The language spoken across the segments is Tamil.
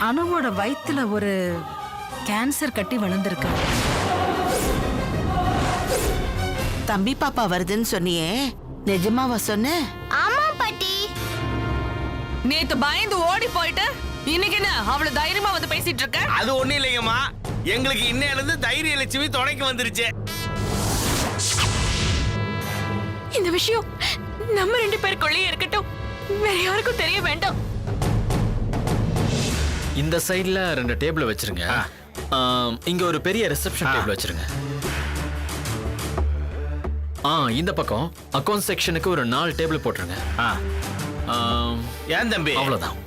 அனுவோட வயித்துல ஒரு கேன்சர் கட்டி வளர்ந்துருக்கு. தம்பி பாப்பா வருதுன்னு சொன்னியே, நிஜமாவா சொன்ன? ஆமா பாட்டி. நேத்து பயந்து ஓடி போயிட்டு இன்னைக்கு என்ன அவ்வளவு தைரியமா வந்து பேசிட்டு இருக்க? அது ஒண்ணு இல்லையம்மா, எங்களுக்கு இன்னையில இருந்து தைரிய லட்சுமி துணைக்கு வந்துருச்சு. இந்த விஷயம் நம்ம 2 பேருக்குள்ளே இருக்கட்டும், வேற யாருக்கும் தெரிய வேண்டாம். இந்த சைடுல 2 டேபிள் வச்சிருங்க. இங்க ஒரு பெரிய ரிசப்ஷன் டேபிள் வச்சிருங்க. இந்த பக்கம் அக்கவுண்ட் செக்ஷனுக்கு ஒரு 4 டேபிள் போட்டுருங்க. ஏன் தம்பி? அவ்வளவுதான்.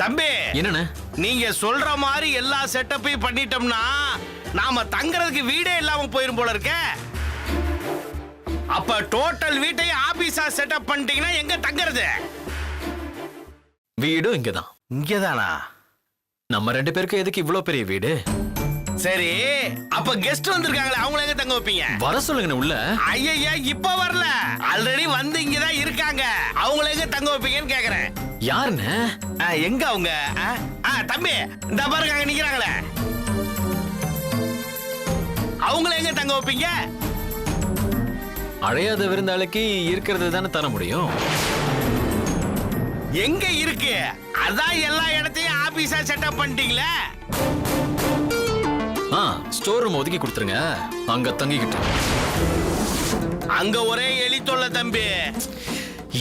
தம்பி என்னன்னு நீங்க சொல்ற மாதிரி எல்லா செட்டப்பையும் பண்ணிட்டோம்னா நாம தங்கறதுக்கு வீடே இல்லாம போயிரும் போல இருக்க. அப்ப டோட்டல் வீட்டையும் ஆபீஸா செட்டப் பண்ணிட்டீங்கன்னா எங்க தங்கறது? வீடும் இங்கதான். இங்கதானா? நம்ம 2 பேருக்கு எதுக்கு இவ்வளவு பெரிய வீடு? சரி, அப்ப கெஸ்ட் வந்திருக்காங்களே, அவங்கள எங்க தங்க வைப்பீங்க? வர சொல்லுங்க உள்ள. ஐயா இப்ப வரல, ஆல்ரெடி வந்து இங்கதான் இருக்காங்க. அவங்கள எங்க தங்க வைப்பீங்கன்னு கேக்குறேன். யாருன்னு? எங்க அவங்க? தம்பி இந்த பாருங்க அங்க நிக்கிறாங்களே, அவங்கள எங்க தங்க வைப்பீங்க? அழையாத விருந்தாளிக்கு இருக்கிறது தானே தர முடியும். எங்க இருக்கு? அதான் எல்லா இடத்தையும் ஆபீஸா செட்டப் பண்ணிட்டீங்களே. ஸ்டோர் ரூம் ஒதுக்கி கொடுத்துருங்க, அங்க தங்கிக்கிட்டு. அங்க ஒரே எலி தொல்லை தம்பி.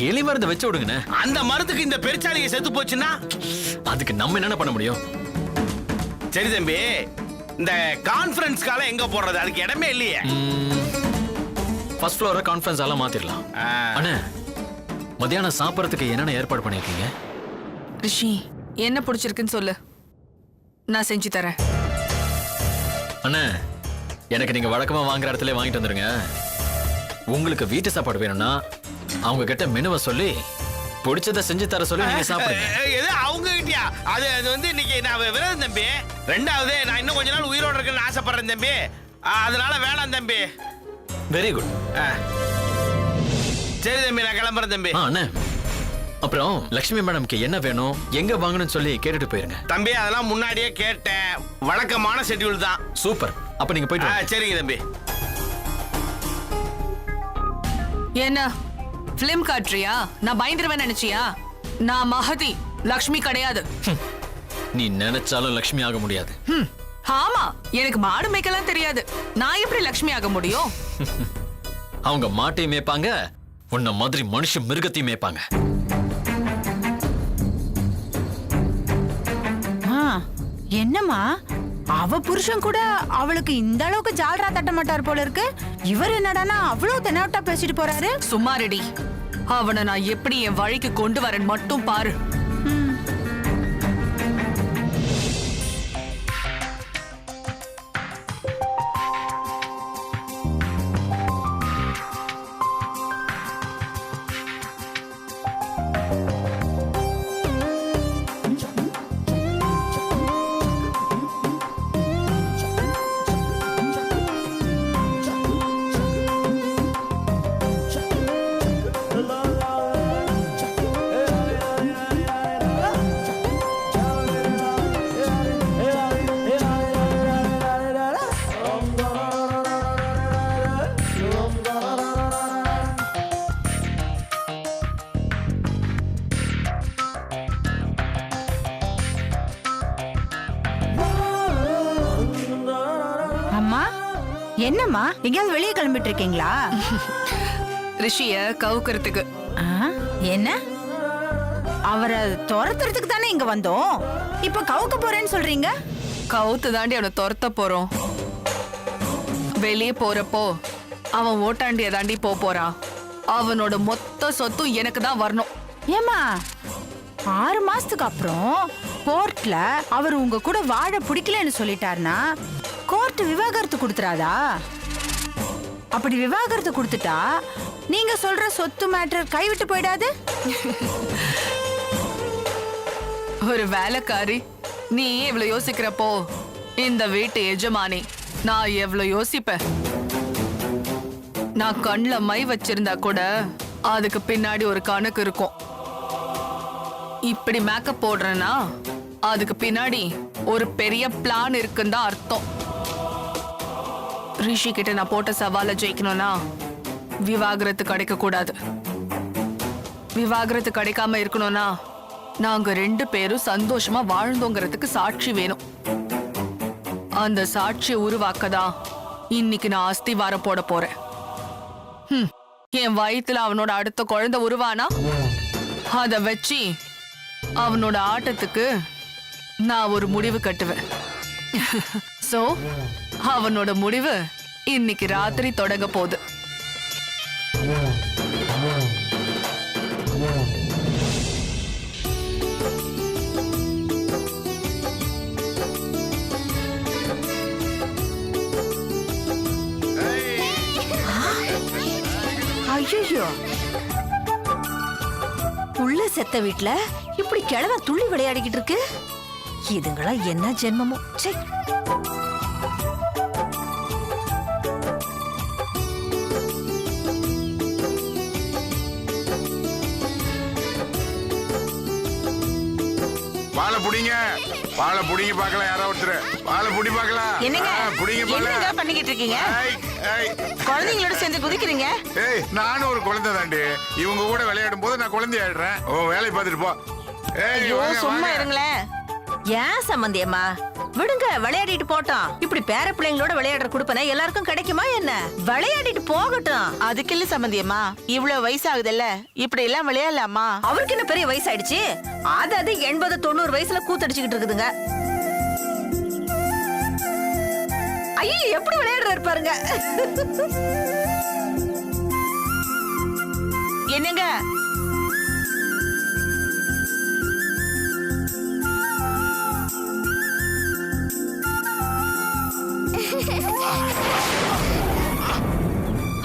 எலி மருந்து வச்சு விடுங்க. அந்த மருந்துக்கு இந்த பெருச்சாளியை செத்து போச்சுன்னா அதுக்கு நம்ம என்ன பண்ண முடியும்? சரி தம்பி, இந்த கான்ஃபரன்ஸ் கால எங்க போடுறது? அதுக்கு இடமே இல்லையே. ஃபர்ஸ்ட் ஃப்ளோரை கான்ஃபரன்ஸ் எல்லாம் மாத்திரலாம். அண்ணே, மத்தியானம் சாப்பிடறதுக்கு என்னென்ன ஏற்பாடு பண்ணிருக்கீங்க? ரிஷி, என்ன பிடிச்சிருக்குன்னு சொல்லு, நான் செஞ்சு தரேன். அண்ணே, எனக்கு நீங்க வழக்கமா வாங்குற இடத்துல வாங்கிட்டு வந்துருங்க. உங்களுக்கு வீட்டு சாப்பாடு வேணும்னா அவங்க கிட்ட மெனுவை சொல்லி பிடிச்சதை செஞ்சு தர சொல்லி நீங்க சாப்பிடுங்க. எது அவங்க கிட்டயா? அது வந்து இன்னைக்கு நான் விரதம் தம்பி. ரெண்டாவது நான் இன்னும் கொஞ்ச நாள் உயிரோட இருக்குன்னு ஆசைப்படுறேன் தம்பி, அதனால வேணாம் தம்பி. Very good. சரி தம்பி, நான் கிளம்புறேன் தம்பி. அண்ணே, அப்புறம் லட்சுமி மேடம்க்கு என்ன வேணும், எங்க வாங்கணும்னு சொல்லி கேட்டுட்டு போயிருங்க. தம்பி அதெல்லாம் முன்னாடியே கேட்டேன், வழக்கமான ஷெட்யூல் தான். சூப்பர். அப்ப நீங்க போயிட்டு சரிங்க தம்பி. என்ன பிலிம் காட்டுறியா? நான் பயந்துருவேன் நினைச்சியா? நான் மகதி, லக்ஷ்மி கிடையாது. நீ நினைச்சாலும் லட்சுமி ஆக முடியாது. ஆமா, எனக்கு மாடு மேய்க்கலாம் தெரியாது, நான் எப்படி லக்ஷ்மி ஆக முடியும்? அவங்க மாட்டையும் மேய்ப்பாங்க, உன்ன மாதிரி மனுஷ மிருகத்தையும் மேய்ப்பாங்க. என்னம்மா, அவ புருஷன் கூட அவளுக்கு இந்த அளவுக்கு ஜால்ரா தட்ட மாட்டார் போல இருக்கு. இவர் என்னடானா அவ்வளவு தெனாவட்டா பேசிட்டு போறாரு. சும்மா ரெடி, அவனை நான் எப்படி என் வழிக்கு கொண்டு வரேன் மட்டும் பாரு. என்னம்மா, எங்கயாவது வெளியே கிளம்பிட்டு இருக்கீங்களா? ரிஷிய கவுக்கிறதுக்கு. என்ன, அவரை துரத்துறதுக்கு தானே இங்க வந்தோம், இப்ப கவுக்க போறேன்னு சொல்றீங்க? கவுத்து தாண்டி அவனை துரத்த போறோம். வெளியே போறப்போ அவன் ஓட்டாண்டிய தாண்டி போறான். அவனோட மொத்த சொத்தும் எனக்கு தான் வரணும். ஏமா, 6 மாசத்துக்கு அப்புறம் கோர்ட்ல அவர் உங்க கூட வாழ பிடிக்கலன்னு சொல்லிட்டாருன்னா கோர்ட் விவாகரத்து கொடுத்துறாதா? அப்படி விவாகரத்து கொடுத்துட்டா நீங்க சொல்ற சொத்து மேட்டர் கைவிட்டு போயிடாது? ஒரு வேலைக்காரி நீ இவ்வளவு யோசிக்கிறப்போ இந்த வீட்டு எஜமானி நான் எவ்வளவு யோசிப்பேன். நான் கண்ணுல மை வச்சிருந்தா கூட அதுக்கு பின்னாடி ஒரு கணக்கு இருக்கும். இப்படி மேக்கப் போடுறேன்னா அதுக்கு பின்னாடி ஒரு பெரிய பிளான் இருக்குன்னு தான் அர்த்தம். ரிஷி கிட்ட நான் போட்ட சவாலை ஜெயிக்கணும்னா விவாகரத்து கிடைக்க கூடாது. விவாகரத்து கிடைக்காம இருக்கணும்னா நாங்க 2 பேரும் சந்தோஷமா வாழ்ந்தோங்கிறதுக்கு சாட்சி வேணும். அந்த சாட்சியை உருவாக்கதான் இன்னைக்கு நான் அஸ்திவாரம் போட போறேன். என் வயித்துல அவனோட அடுத்த குழந்தை உருவானா அத வச்சு அவனோட ஆட்டத்துக்கு நான் ஒரு முடிவு கட்டுவேன். சோ அவனோட முடிவு இன்னைக்கு ராத்திரி தொடங்க போகுது. ஐயோ, புள்ள செத்த வீட்ல இப்படி கிழவ துள்ளி விளையாடிக்கிட்டு இருக்கு. இதுங்களா என்ன ஜென்மமோ. ச்சே. வாழை புடிங்க, வாழை புடிங்க பார்க்கலாம். யாரோ ஒருத்தர் வாழை புடி பார்க்கலாம். என்னங்க புடிங்க என்னங்க பார்க்கலாம். பண்ணிக்கிட்டு இருக்கீங்க? ஏய், ஏய். குழந்தைங்களோட சேர்ந்து குதிக்கிறீங்க. ஏய், நானும் ஒரு குழந்தை தாண்டி. இவங்க கூட விளையாடும் போது நான் குழந்தை ஆயிடுறேன். ஓ, வேலையை பார்த்துட்டு போ. ஏய், ஐயோ வாங்க, சும்மா வாங்க. இருங்களேன். ஏன் சம்பந்தியம்மா, விடுங்க, விளையாடிட்டு போட்டோம். இப்படி பேர பிள்ளைங்களோட விளையாடுற குடுப்பனை எல்லாருக்கும் கிடைக்குமா என்ன? விளையாடிட்டு போகட்டும். அதுக்கு இல்ல சம்பந்தியம்மா, இவ்வளவு வயசாகுதுல்ல, இப்படி எல்லாம் விளையாடலாமா? அவருக்கு என்ன பெரிய வயசாயிடுச்சு? அது 80-90 வயசுல கூத்தடிச்சுக்கிட்டு இருக்குதுங்க. ஐயோ, எப்படி விளையாடுறாரு பாருங்க. என்னங்க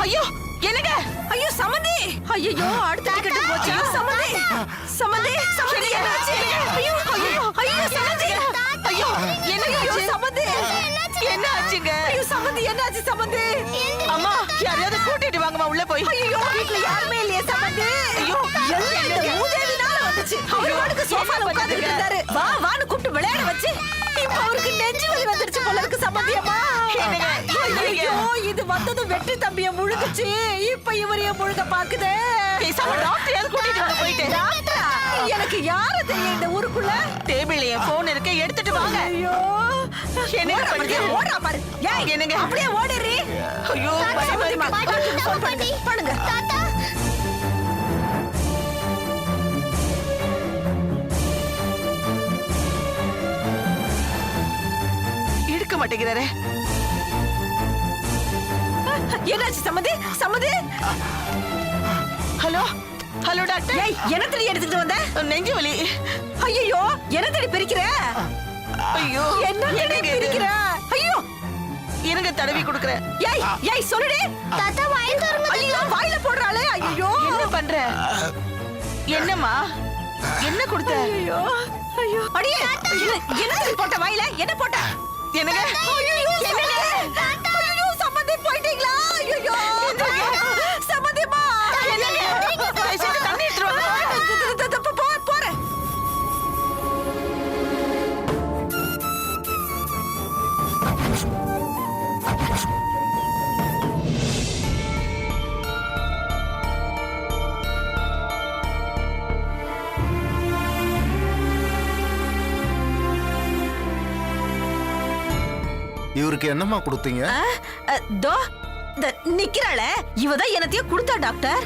ஐயோ, என்னங்க? ஐயோ சமந்தி, ஐயோ அடுத்த கட்டு போச்சு. சமந்தி, சமந்தி, சமந்தி என்னாச்சு? ஐயோ, ஐயோ, ஐயோ சமந்தி, ஐயோ என்னங்க சமந்தி, என்ன ஆச்சுங்க? ஐயோ சமந்தி, என்னாச்சு சமந்தி? அம்மா, யாரையாவது கூட்டிட்டு வாங்கம்மா உள்ள போய். ஐயோ, வீட்ல யாருமே இல்லையே சமந்தி. ஐயோ, எல்லாம் இந்த மூதேவினால வந்துச்சு. அவர் வாடுக்கு சோஃபால உட்கார்ந்துட்டு இருந்தாரு. வா வான்னு கூப்பிட்டு விளையாட வச்சு இப்ப அவருக்கு நெஞ்சு வலி வந்துருச்சு போல இருக்கு சமந்தி அம்மா. ஐயோ, இது வந்தது வெற்றி தம்பிய முழுகுச்சு. இப்ப இவரைய முழுக பாக்குதே. பேசாம டாக்டரையாவது கூட்டிட்டு வாங்க போயிட்டு. டாக்டரா? எனக்கு யாரு தெரியும் இந்த ஊருக்குள்ள? டேபிள்ல என் போன் இருக்கு, எடுத்துட்டு வாங்க. ஐயோ, என்னங்க பண்றீங்க? ஓடுறா பாரு. ஏய், என்னங்க? அப்படியே ஓடிறி. ஐயோ பயமா இருக்கு. ஃபோன் பண்ணுங்க. எடுக்க மாட்டேங்கிறாரே. என்னாச்சு சம்மந்தி? சம்மந்தி, ஹலோ ஹலோ டாக்டர். ஏய், என்ன தேடி எடுத்துட்டு வந்த? நெஞ்சு வலி. ஐயோ, என்ன தேடி பிரிக்கிற? ஐயோ என்ன தேடி என்னங்க இது? பிரிக்கிற? ஐயோ, இருங்க தடவி கொடுக்குறேன். ஏய், ஏய் சொல்லுடி. தாத்தா வாயில தரங்க. ஐயோ, வாயில போடுறாளே. ஐயோ, என்ன பண்ற? என்னம்மா, என்ன கொடுத்த? ஐயோ, ஐயோ, அடியே, என்ன தேடி போட்ட வாயில? என்ன போட்ட? என்னங்க? ஐயோ, என்னங்க? ஐயோ, சம்மந்தி போயிட்டீங்களா? ஐயோ, சம்மந்திமா. என்னங்க? பேசிட்டு தண்ணி எடுத்துட்டு வாங்க. போறேன். இவருக்கு என்னம்மா கொடுத்தீங்க? தோ நிக்கிறாள, இவதான் என்னத்தையும் கொடுத்தா டாக்டர்.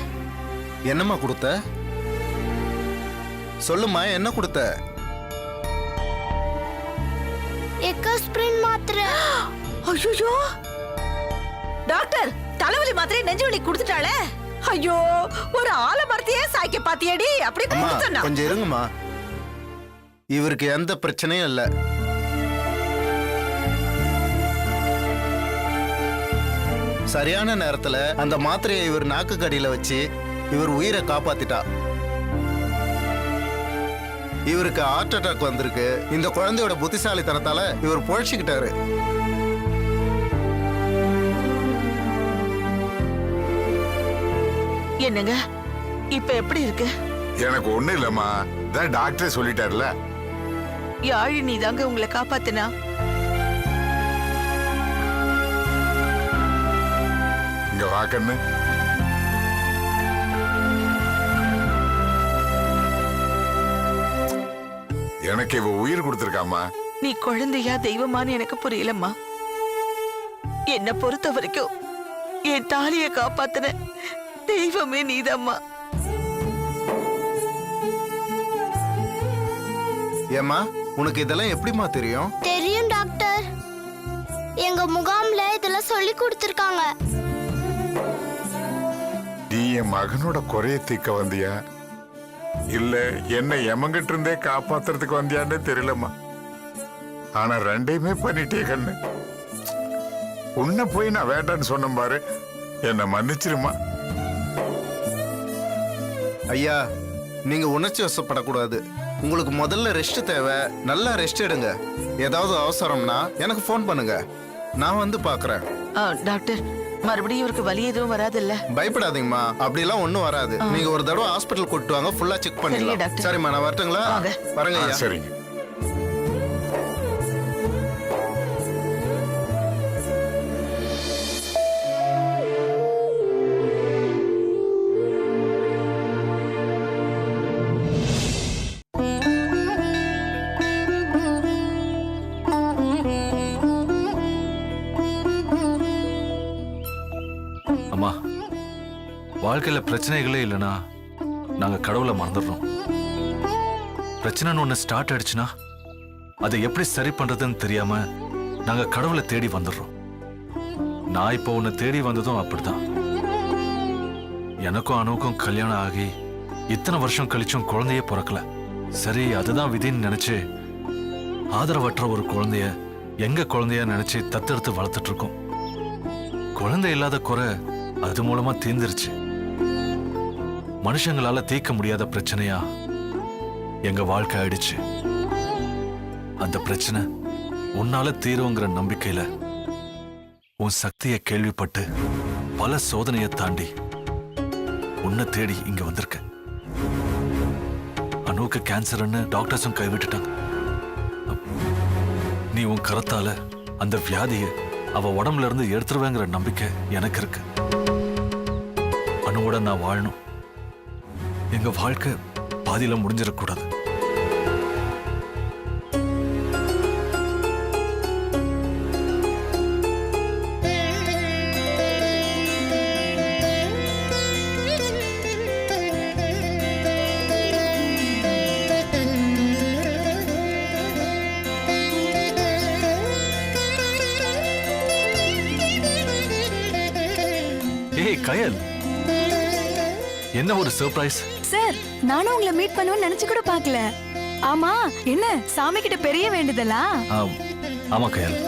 என்னம்மா கொடுத்த? சொல்லுமா, என்ன கொடுத்த? எக்கோஸ்பிரின் மாத்திரை. ஐயோ, டாக்டர் தலைவலி மாத்திரை நெஞ்சு வலி கொடுத்துட்டாளே. ஐயோ, ஒரு ஆலமரத்தையே சாய்க்க பாத்தியடி. அப்படி அம்மா கொடுத்தனா? கொஞ்சம் இருங்கம்மா. இவருக்கு எந்த பிரச்சனையும் இல்ல. சரியான நேரத்துல அந்த மாத்திரையை இவர் நாக்கு கடியில வச்சு இவர் உயிரை காப்பாத்திட்டா. இவருக்கு ஹார்ட் அட்டாக் வந்திருக்கு. இந்த குழந்தையோட புத்திசாலித்தனத்தால இவர் பொழைச்சுக்கிட்டாரு. என்னங்க இப்ப எப்படி இருக்கு? எனக்கு ஒண்ணு இல்லம்மா, இதான் டாக்டரே சொல்லிட்டாருல. யாழினி தாங்க உங்களை காப்பாத்துனா. இங்க வாக்கன்னு. எனக்கு இவ உயிர் கொடுத்திருக்காமா. நீ குழந்தையா தெய்வமான்னு எனக்கு புரியலம்மா. என்ன பொறுத்த வரைக்கும் என் தாலிய காப்பாத்துன தெய்வமே நீதம்மா. ஏம்மா உனக்கு இதெல்லாம் எப்படிம்மா தெரியும்? தெரியும் டாக்டர். எங்க முகாம்ல இதெல்லாம் சொல்லி கொடுத்திருக்காங்க. நீ என் மகனோட குறைய தீர்க்க வந்தியா இல்ல என்ன எமங்கிட்ட இருந்தே காப்பாத்துறதுக்கு வந்தியான்னு தெரியலம்மா. ஆனா ரெண்டையுமே பண்ணிட்டே கண்ணு. உன்னை போய் நான் வேண்டான்னு சொன்னேன் பாரு, என்ன மன்னிச்சிருமா. ஐயா நீங்க உணர்ச்சி வசப்படக்கூடாது. உங்களுக்கு முதல்ல ரெஸ்ட் தேவை. நல்லா ரெஸ்ட் எடுங்க. ஏதாவது அவசரம்னா எனக்கு ஃபோன் பண்ணுங்க, நான் வந்து பாக்குறேன். டாக்டர் மறுபடியும் இவருக்கு வலி எதுவும் வராதுல்ல? பயப்படாதீங்கம்மா, அப்படிலாம் ஒண்ணும் வராது. நீங்க ஒரு தடவை ஹாஸ்பிட்டல் கூட்டு வாங்க, ஃபுல்லா செக் பண்ணிடலாம். டாக்டர். சரிம்மா நான் வரட்டுங்களா? வாங்க. வரங்க ஐயா. சரிங்க. அம்மா, வாழ்க்கையில பிரச்சனைகளே இல்லைன்னா நாங்க கடவுளை மறந்துடுறோம். பிரச்சனைன்னு ஒண்ணு ஸ்டார்ட் ஆயிடுச்சுன்னா அதை எப்படி சரி பண்றதுன்னு தெரியாம நாங்க கடவுளை தேடி வந்துடுறோம். நான் இப்போ உன்னை தேடி வந்ததும் அப்படித்தான். எனக்கும் அணுவுக்கும் கல்யாணம் ஆகி இத்தனை வருஷம் கழிச்சும் குழந்தையே பிறக்கல. சரி அதுதான் விதின்னு நினைச்சு ஆதரவற்ற ஒரு குழந்தைய எங்க குழந்தைய நினைச்சு தத்தெடுத்து வளர்த்துட்டு இருக்கோம். குழந்தை இல்லாத குறை அது மூலமா தீர்ந்துருச்சு. மனுஷங்களால தீர்க்க முடியாத பிரச்சனையா எங்க வாழ்க்கை ஆயிடுச்சு. அந்த பிரச்சனை உன்னால தீருங்கிற நம்பிக்கையில உன் சக்தியை கேள்விப்பட்டு பல சோதனையை தாண்டி உன்னை தேடி இங்க வந்திருக்க. அணுவுக்கு கேன்சர்னு டாக்டர்ஸும் கைவிட்டுட்டாங்க. நீ உன் கரத்தால அந்த வியாதியை அவ உடம்புல இருந்து எடுத்துருவேங்கிற நம்பிக்கை எனக்கு இருக்கு. அணுவோட நான் வாழணும். எங்க வாழ்க்கை பாதியில முடிஞ்சிடக்கூடாது. ஏய் கயல், என்ன ஒரு சர்ப்ரைஸ். சார் நானும் உங்களை மீட் பண்ணுவேன்னு நினைச்சு கூட பார்க்கல. ஆமா என்ன சாமி கிட்ட பெரிய வேண்டுதலா? ஆமா கயல்.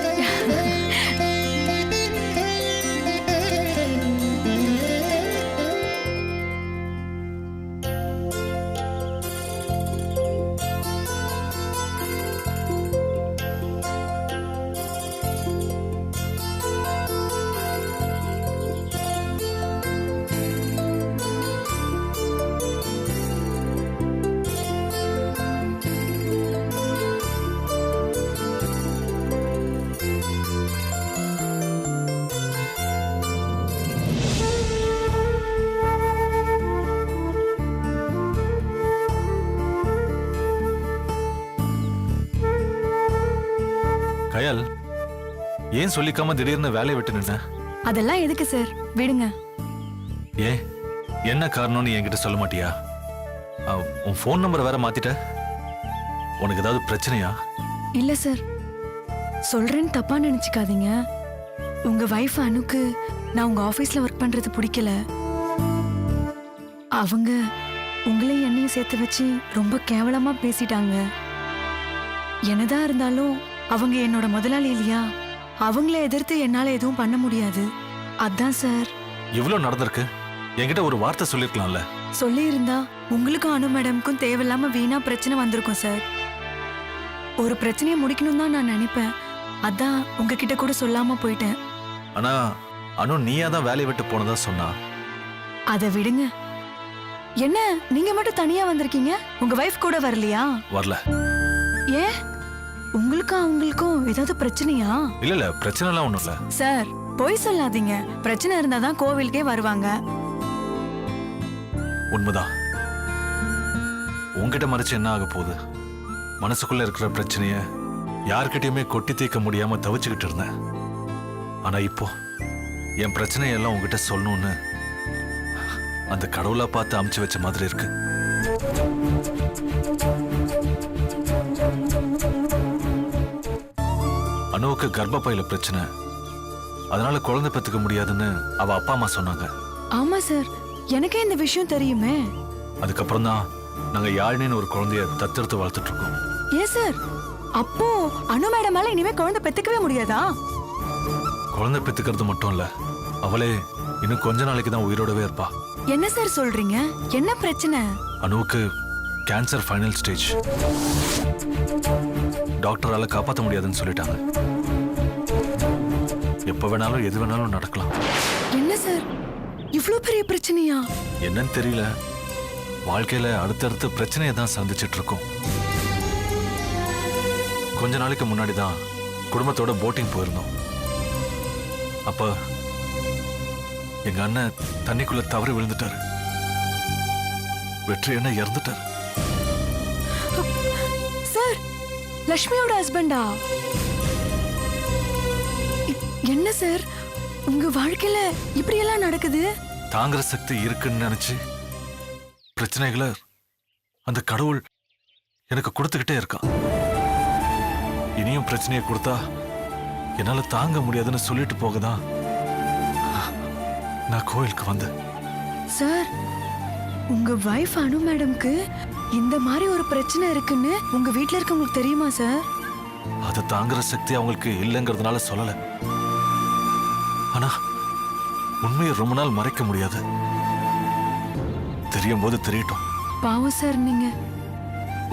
கயல், ஏன் சொல்லிக்காம திடீர்னு வேலையை விட்டு நின்ன? அதெல்லாம் எதுக்கு சார், விடுங்க. ஏன் என்ன காரணம்னு என்கிட்ட சொல்ல மாட்டியா? உன் ஃபோன் நம்பரை வேற மாத்திட்ட. உனக்கு ஏதாவது பிரச்சனையா? இல்ல சார், சொல்றேன்னு தப்பா நினைச்சுக்காதீங்க. உங்க வைஃப் அனுக்கு நான் உங்க ஆபீஸ்ல ஒர்க் பண்றது பிடிக்கல. அவங்க உங்களையும் என்னையும் சேர்த்து வச்சு ரொம்ப கேவலமா பேசிட்டாங்க. என்னதான் இருந்தாலும் அவங்க என்னோட முதலாளி இல்லையா? அவங்கள எதிர்த்து என்னால எதுவும் பண்ண முடியாது. அதான் சார். இவ்வளவு நடந்திருக்கு, என்கிட்ட ஒரு வார்த்தை சொல்லிருக்கலாம்ல. சொல்லி இருந்தா உங்களுக்கும் அனு மேடம்க்கும் தேவையில்லாம வீணா பிரச்சனை வந்திருக்கும் சார். ஒரு பிரச்சனையை முடிக்கணும் தான் நான் நினைப்பேன். அதான் உங்ககிட்ட கூட சொல்லாம போயிட்டேன். ஆனா அனு நீயா தான் வேலையை விட்டு போனதா சொன்னா. அதை விடுங்க. என்ன நீங்க மட்டும் தனியா வந்திருக்கீங்க? உங்க வைஃப் கூட வரலையா? வரல. ஏன்? உங்களுக்கும் ஏதாவது பிரச்சனையா? இல்ல பிரச்சனை எல்லாம் ஒண்ணும் இல்ல. சார் பொய் சொல்லாதீங்க. பிரச்சனை இருந்தாதான் கோவிலுக்கே வருவாங்க. உண்மைதான். உன்கிட்ட மறைச்சு என்ன ஆக போகுது? மனசுக்குள்ள இருக்கிற பிரச்சனைய யார்கிட்டயுமே கொட்டி தீர்க்க முடியாம தவிச்சுக்கிட்டு இருந்தேன். ஆனா இப்போ என் பிரச்சனையெல்லாம் உங்ககிட்ட சொல்லணும்னு அந்த கடவுளா பார்த்து அமுச்சு வச்ச மாதிரி இருக்கு. அனுவுக்கு கர்ப்பப்பையில பிரச்சனை, அதனால குழந்தை பெத்துக்க முடியாதுன்னு அவ அப்பா அம்மா சொன்னாங்க. ஆமா சார், எனக்கே இந்த விஷயம் தெரியுமே. அதுக்கப்புறம் தான் நாங்க யாழினின்னு ஒரு குழந்தைய தத்தெடுத்து வளர்த்துட்டு இருக்கோம். ஏன் சார், அப்போ அனு மேடமால இனிமே குழந்தை பெத்துக்கவே முடியாதா? குழந்தை பெத்துக்கிறது மட்டும் இல்ல, அவளே இன்னும் கொஞ்ச நாளைக்கு தான் உயிரோடவே இருப்பா. என்ன சார் சொல்றீங்க? என்ன பிரச்சனை? அனுவுக்கு கேன்சர் ஃபைனல் ஸ்டேஜ். டாக்டரால காப்பாற்ற முடியாதுன்னு சொல்லிட்டாங்க. எப்ப வேணாலும் எது வேணாலும் நடக்கலாம். என்ன சார், இவ்ளோ பெரிய பிரச்சனையா? என்னன்னு தெரியல. வாழ்க்கையில அடுத்தடுத்து பிரச்சனையை தான் சந்திச்சிட்டு இருக்கோம். கொஞ்ச நாளைக்கு முன்னாடி தான் குடும்பத்தோட போட்டிங் போயிருந்தோம். அப்ப எங்க அண்ணன் தண்ணிக்குள்ள தவறி விழுந்துட்டாரு. வெற்றி அண்ணன் இறந்துட்டாரு. சார், லட்சுமியோட ஹஸ்பண்டா? என்ன சார், உங்க வாழ்க்கையில இப்படி எல்லாம் நடக்குது? தாங்குற சக்தி இருக்குன்னு நினைச்சு பிரச்சனைகளை அந்த கடவுள் எனக்கு கொடுத்துக்கிட்டே இருக்கான். இனியும் பிரச்சனையை கொடுத்தா என்னால தாங்க முடியாதுன்னு சொல்லிட்டு போகதான் நான் கோயிலுக்கு வந்தேன். சார், உங்க வைஃப் அனு மேடம்க்கு இந்த மாதிரி ஒரு பிரச்சனை இருக்குன்னு உங்க வீட்ல இருக்கவங்களுக்கு தெரியுமா சார்? அதை தாங்குற சக்தி அவங்களுக்கு இல்லைங்கிறதுனால சொல்லல. ஆனா உண்மையை ரொம்ப நாள் மறைக்க முடியாது. தெரியும் போது தெரியட்டும். பாவம் சார், நீங்க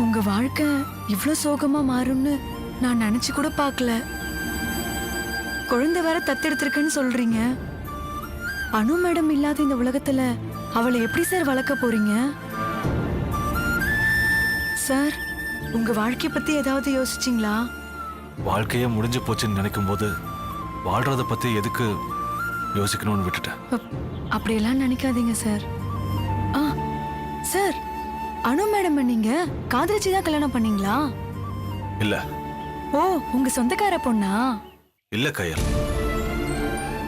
உங்க வாழ்க்கை இவ்ளோ சோகமா மாறும்னு நான் நினைச்சு கூட பார்க்கல. குழந்தை வேற தத்தெடுத்திருக்குன்னு சொல்றீங்க. அனு மேடம் இல்லாத இந்த உலகத்துல அவளை எப்படி சார் வளர்க்க போறீங்க? சார், உங்க வாழ்க்கைய பத்தி ஏதாவது யோசிச்சீங்களா? வாழ்க்கையே முடிஞ்சு போச்சுன்னு நினைக்கும் போது வாழ்றத பத்தி எதுக்கு யோசிக்கணும்னு விட்டுட்டேன். அப்படியெல்லாம் நினைக்காதீங்க சார். ஆ சார், அனு மேடம் நீங்க காதலிச்சு தான் கல்யாணம் பண்ணீங்களா? இல்ல. ஓ, உங்க சொந்தக்கார பொண்ணா? இல்ல கயல்.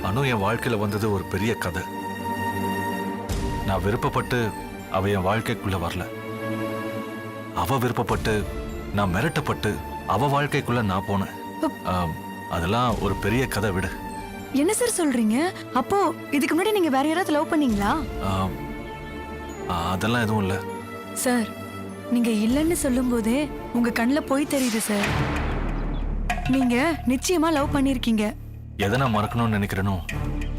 அனு என் வாழ்க்கையில வந்தது ஒரு பெரிய கதை. நான் விருப்பப்பட்டு அவ என் வாழ்க்கைக்குள்ள வரல. அவ விருப்பப்பட்டு நான் மிரட்டப்பட்டு அவ வாழ்க்கைக்குள்ள நான் போனேன். அதெல்லாம் ஒரு பெரிய கதை விடு. என்ன சார் சொல்றீங்க? அப்போ இதுக்கு முன்னாடி நீங்க வேற யாராவது லவ் பண்ணீங்களா? அதெல்லாம் எதுவும் இல்ல சார். நீங்க இல்லைன்னு சொல்லும் போதே உங்க கண்ணுல போய் தெரியுது சார். நீங்க நிச்சயமா லவ் பண்ணிருக்கீங்க. எதை நான் மறக்கணும்னு நினைக்கிறேனோ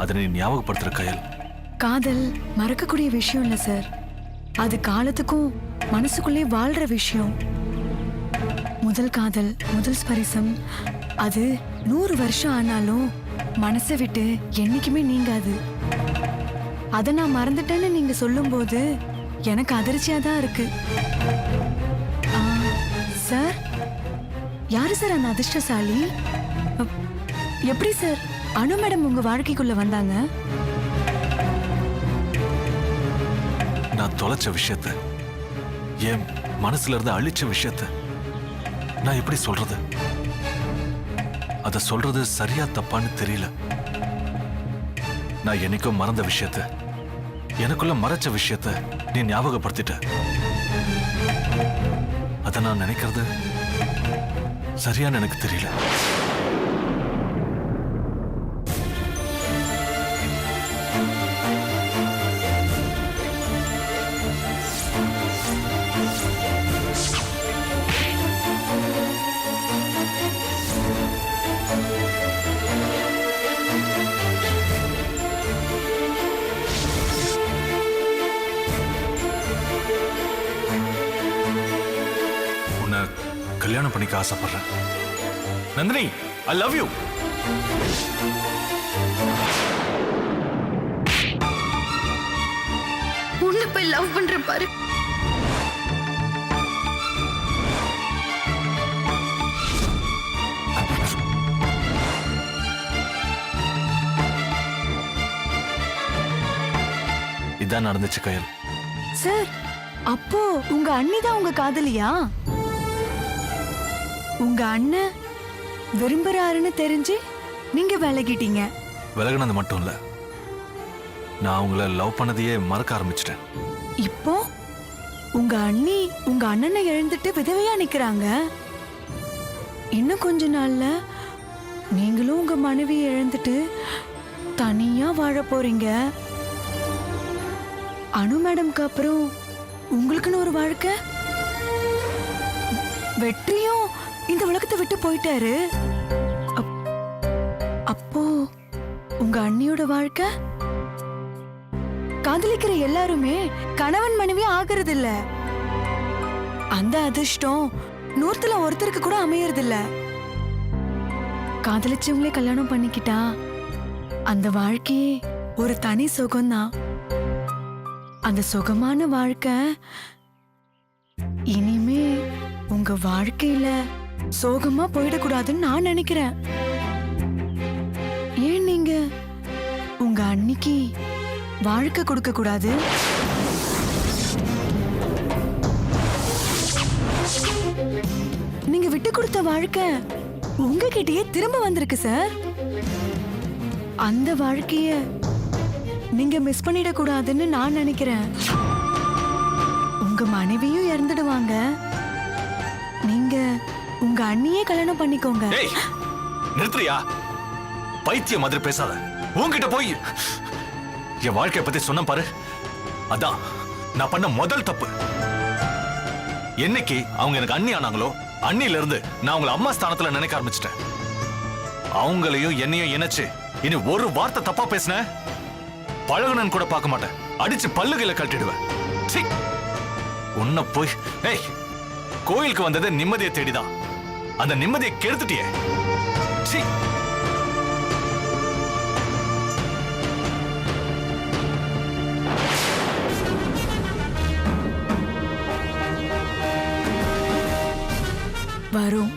அதை நீ ஞாபகப்படுத்துற கயல். காதல் மறக்கக்கூடிய விஷயம் இல்ல சார். அது காலத்துக்கும் மனசுக்குள்ளே வாழ்ற விஷயம். முதல் காதல், முதல் ஸ்பரிசம், அது 100 வருஷம் ஆனாலும் மனசை விட்டு என்னைக்குமே நீங்காது. அதை நான் மறந்துட்டேன்னு நீங்க சொல்லும்போது எனக்கு அதிர்ச்சியா தான் இருக்கு. சார், யாரு சார் அந்த அதிர்ஷ்டசாலி? எப்படி சார் அனு மேடம் உங்க வாழ்க்கைக்குள்ள வந்தாங்க? நான் தொலைச்ச விஷயத்த, என் மனசுல இருந்து அழிச்ச விஷயத்த நான் எப்படி சொல்றது? அத சொல்றது சரியா தப்பான்னு தெரியல. நான் என்னைக்கும் மறந்த விஷயத்த, எனக்குள்ள மறைச்ச விஷயத்த நீ ஞாபகப்படுத்திட்ட. அத நான் நினைக்கிறது சரியான்னு எனக்கு தெரியல. கல்யாணம் பண்ணிக்க ஆசைப்படுறேன். Nandini, I love you. உன்னை போய் லவ் பண்றேன் பாரு. இதான் நடந்துச்சு கயல். சார், அப்போ உங்க அண்ணி தான் உங்க காதலியா? உங்க அண்ணன் விரும்புறாருன்னு தெரிஞ்சு நீங்க விலகிட்டீங்க. விலகினது மட்டும் இல்ல, நான் அவங்கள லவ் பண்ணதையே மறக்க ஆரம்பிச்சிட்டேன். இப்போ உங்க அண்ணி உங்க அண்ணனை இழந்துட்டு விதவையா நிக்கிறாங்க. இன்னும் கொஞ்ச நாள்ல நீங்களும் உங்க மனைவியை இழந்துட்டு தனியா வாழ போறீங்க. அனு மேடம்க்கு அப்புறம் உங்களுக்குன்னு ஒரு வாழ்க்கை. வெற்றியும் இந்த உலகத்தை விட்டு போயிட்டாரு. அப்போ உங்க அண்ணியோட வாழ்க்கை? காதலிக்கிற எல்லாருமே கணவன் மனைவி ஆகிறது இல்ல. அந்த அதிர்ஷ்டம் 100ல ஒருத்தருக்கு கூட அமையறது இல்ல. காதலிச்சவங்களே கல்யாணம் பண்ணிக்கிட்டா அந்த வாழ்க்கையே ஒரு தனி சுகம்தான். அந்த சுகமான வாழ்க்கை இனிமே உங்க வாழ்க்கையில சோகமா போயிடக்கூடாதுன்னு நான் நினைக்கிறேன். ஏன் நீங்க உங்க அன்னிக்கு வாழ்க்கை கொடுக்க கூடாது? நீங்க விட்டு கொடுத்த வாழ்க்கை உங்ககிட்டயே திரும்ப வந்திருக்கு சார். அந்த வாழ்க்கைய நீங்க மிஸ் பண்ணிட கூடாதுன்னு நான் நினைக்கிறேன். உங்க மனைவியும் இறந்துடுவாங்க. நீங்க உங்க அண்ணியே கல்யாணம் பண்ணிக்கோங்க. நிறுத்துறியா? பைத்திய மாதிரி பேசாத. உன்கிட்ட போய் என் வாழ்க்கைய பத்தி சொன்ன பாரு, அதான் நான் பண்ண முதல் தப்பு. என்னைக்கு அவங்க எனக்கு அண்ணி ஆனாங்களோ அண்ணில இருந்து நான் அவங்கள அம்மா ஸ்தானத்துல நினைக்க ஆரம்பிச்சிட்டேன். அவங்களையும் என்னையும் இணைச்சு இனி ஒரு வார்த்தை தப்பா பேசின பழகுனன்னு கூட பார்க்க மாட்டேன். அடிச்சு பல்லுகையில கட்டிடுவேன். உன்னை போய் கோயிலுக்கு வந்தது நிம்மதியை தேடிதான். அந்த நிம்மதியை கெடுத்துட்டியே. வரும்,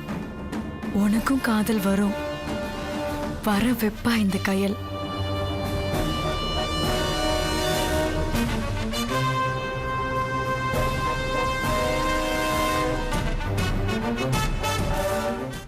உனக்கும் காதல் வரும். வர வெப்பா இந்த கயல்.